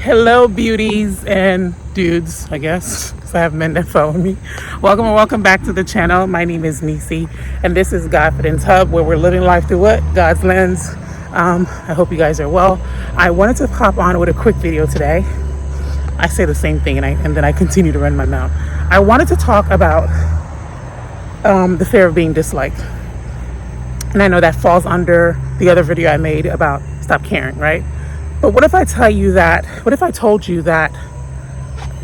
Hello, beauties and dudes, I guess, because I have men that follow me. Welcome and welcome back to the channel. My name is Nisi, and this is Godfidence Hub, where we're living life through what? God's lens. I hope you guys are well. I wanted to pop on with a quick video today. I say the same thing, and then I continue to run my mouth. I wanted to talk about the fear of being disliked. And I know that falls under the other video I made about stop caring, right? But what if I told you that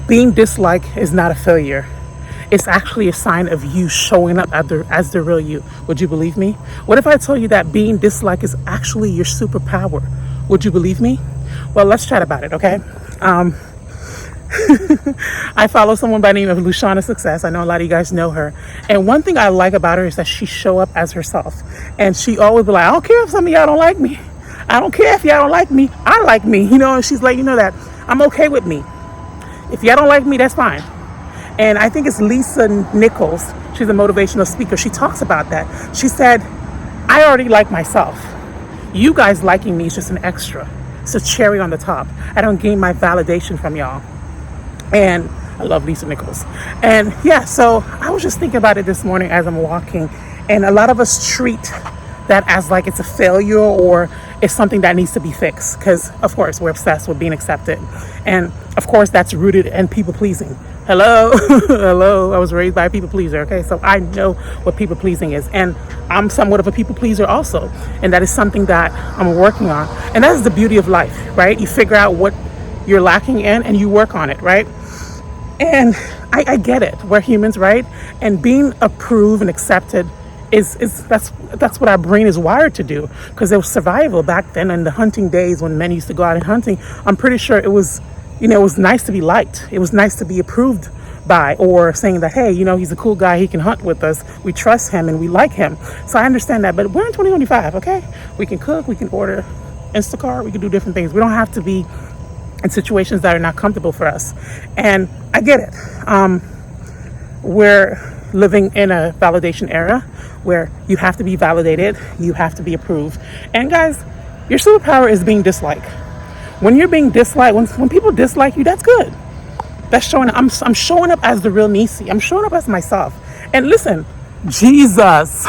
being disliked is not a failure? It's actually a sign of you showing up as the real you. Would you believe me? What if I told you that being disliked is actually your superpower? Would you believe me? Well, let's chat about it, okay? I follow someone by the name of Luciana Success. I know a lot of you guys know her. And one thing I like about her is that she show up as herself. And she always be like, I don't care if some of y'all don't like me. I don't care if y'all don't like me. I like me, and she's like, that I'm okay with me. If y'all don't like me, that's fine. And I think it's Lisa Nichols. She's a motivational speaker. She talks about that. She said, I already like myself. You guys liking me is just an extra. It's a cherry on the top. I don't gain my validation from y'all. And I love Lisa Nichols. And yeah, so I was just thinking about it this morning as I'm walking. And a lot of us treat that as like it's a failure or it's something that needs to be fixed. Because of course we're obsessed with being accepted. And of course that's rooted in people pleasing. Hello, hello. I was raised by a people pleaser. Okay, so I know what people pleasing is. And I'm somewhat of a people pleaser also. And that is something that I'm working on. And that is the beauty of life, right? You figure out what you're lacking in and you work on it, right? And I get it. We're humans, right? And being approved and accepted that's what our brain is wired to do. Because there was survival back then in the hunting days when men used to go out and hunting. I'm pretty sure it was nice to be liked. It was nice to be approved by, or saying that, hey, he's a cool guy. He can hunt with us. We trust him and we like him. So I understand that. But we're in 2025, okay? We can cook. We can order Instacart. We can do different things. We don't have to be in situations that are not comfortable for us. And I get it. We're living in a validation era where you have to be validated, you have to be approved. And guys, your superpower is being disliked. When you're being disliked, when people dislike you, that's good. That's showing up. I'm showing up as the real Nisi. I'm showing up as myself. And listen, Jesus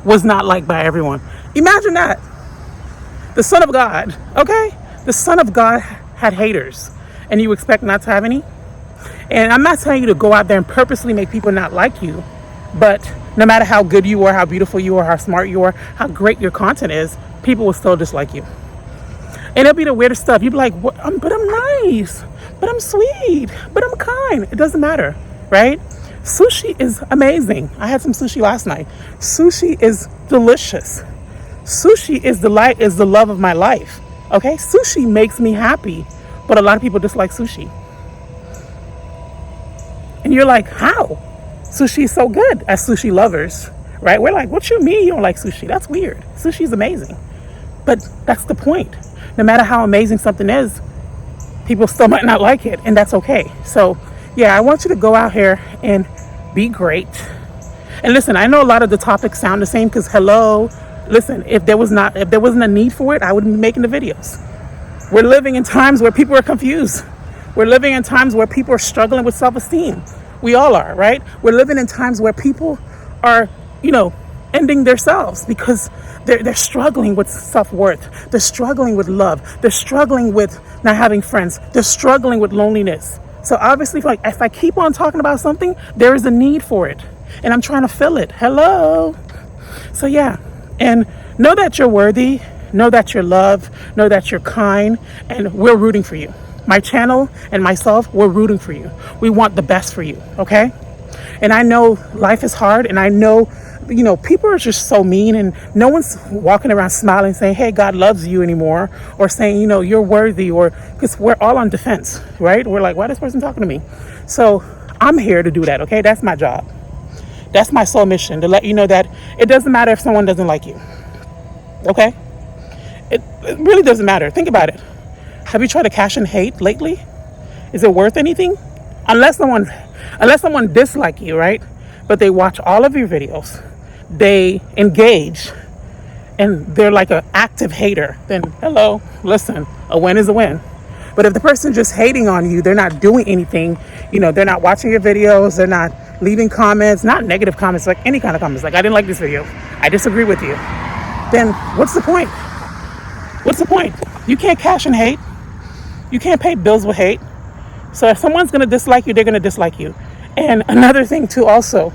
was not liked by everyone. Imagine that. The Son of God, okay? The Son of God had haters, and you expect not to have any? And I'm not telling you to go out there and purposely make people not like you, but no matter how good you are, how beautiful you are, how smart you are, how great your content is, people will still dislike you. And it'll be the weirdest stuff. You'll be like, but I'm nice, but I'm sweet, but I'm kind. It doesn't matter, right? Sushi is amazing. I had some sushi last night. Sushi is delicious. Sushi is the love of my life. Okay, sushi makes me happy, but a lot of people dislike sushi. And you're like, how? Sushi is so good as sushi lovers, right? We're like, what you mean you don't like sushi? That's weird. Sushi is amazing. But that's the point. No matter how amazing something is, people still might not like it, and that's okay. So yeah, I want you to go out here and be great. And listen, I know a lot of the topics sound the same because listen, if there wasn't a need for it, I wouldn't be making the videos. We're living in times where people are confused. We're living in times where people are struggling with self-esteem. We all are, right? We're living in times where people are, ending themselves because they're struggling with self-worth. They're struggling with love. They're struggling with not having friends. They're struggling with loneliness. So obviously, if I keep on talking about something, there is a need for it. And I'm trying to fill it. Hello. So yeah. And know that you're worthy, know that you're loved, know that you're kind, and we're rooting for you. My channel and myself, we're rooting for you. We want the best for you, okay? And I know life is hard, and I know, people are just so mean, and no one's walking around smiling saying, hey, God loves you anymore, or saying, you're worthy, or because we're all on defense, right? We're like, why is this person talking to me? So I'm here to do that, okay? That's my job. That's my sole mission, to let you know that it doesn't matter if someone doesn't like you. Okay? It really doesn't matter. Think about it. Have you tried to cash in hate lately? Is it worth anything? Unless someone dislikes you, right? But they watch all of your videos. They engage and they're like an active hater. Then hello, listen, a win is a win. But if the person just hating on you, they're not doing anything, they're not watching your videos, they're not leaving comments, not negative comments, like any kind of comments, like I didn't like this video, I disagree with you, then what's the point? What's the point? You can't cash in hate. You can't pay bills with hate. So if someone's going to dislike you, they're going to dislike you. And another thing too also,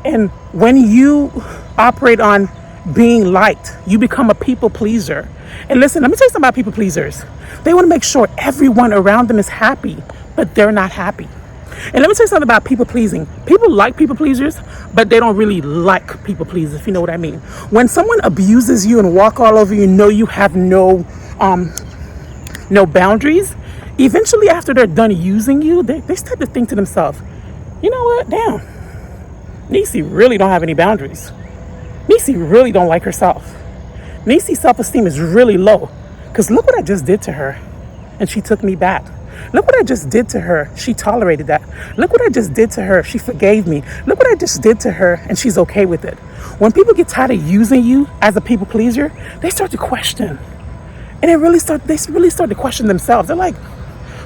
and when you operate on being liked, you become a people pleaser. And listen, let me tell you something about people pleasers. They want to make sure everyone around them is happy, but they're not happy. And let me tell you something about people pleasing. People like people pleasers, but they don't really like people pleasers, if you know what I mean. When someone abuses you and walk all over you, you have no boundaries, eventually after they're done using you, they start to think to themselves, you know what, damn, Niecy really don't have any boundaries. Niecy really don't like herself. Niecy's self-esteem is really low, because look what I just did to her, and she took me back. Look what I just did to her. She tolerated that. Look what I just did to her. She forgave me. Look what I just did to her, and she's okay with it. When people get tired of using you as a people pleaser, they start to question. And they really start to question themselves. They're like,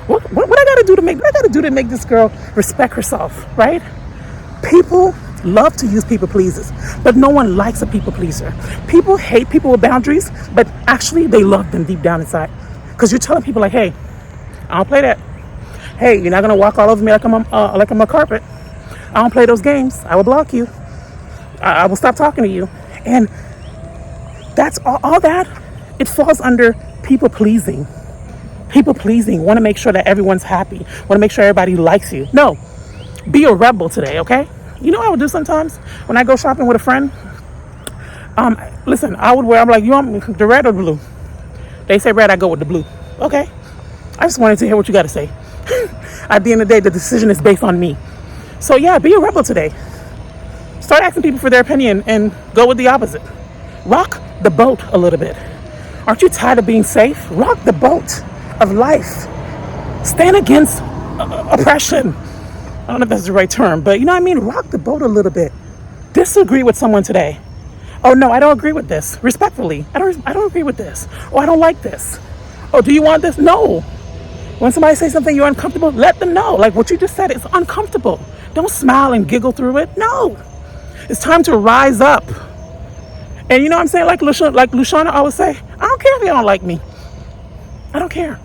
what I gotta do to make this girl respect herself, right? People love to use people pleasers, but no one likes a people pleaser. People hate people with boundaries, but actually they love them deep down inside. Because you're telling people like, hey, I don't play that. Hey, you're not gonna walk all over me like I'm a carpet. I don't play those games. I will block you. I will stop talking to you. And that's all that. It falls under people pleasing. People pleasing. Want to make sure that everyone's happy. Want to make sure everybody likes you. No, be a rebel today, okay? You know what I would do sometimes when I go shopping with a friend? Listen, I'm like, you want the red or the blue? They say red, I go with the blue. Okay. I just wanted to hear what you got to say. At the end of the day, the decision is based on me. So yeah, be a rebel today. Start asking people for their opinion and go with the opposite. Rock the boat a little bit. Aren't you tired of being safe? Rock the boat of life. Stand against oppression. I don't know if that's the right term, but you know what I mean? Rock the boat a little bit. Disagree with someone today. Oh no, I don't agree with this. Respectfully, I don't agree with this. Oh, I don't like this. Oh, do you want this? No. When somebody says something you're uncomfortable, let them know. Like what you just said, it's uncomfortable. Don't smile and giggle through it. No. It's time to rise up. And you know what I'm saying? Like Lushana always say, I don't care if you don't like me. I don't care.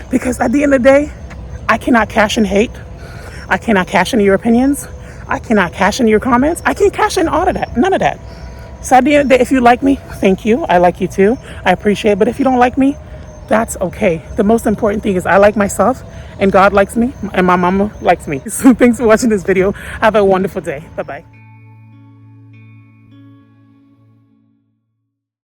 Because at the end of the day, I cannot cash in hate. I cannot cash in your opinions. I cannot cash in your comments. I can't cash in all of that. None of that. So at the end of the day, if you like me, thank you. I like you too. I appreciate it. But if you don't like me, that's okay. The most important thing is I like myself and God likes me and my mama likes me. So thanks for watching this video. Have a wonderful day. Bye-bye.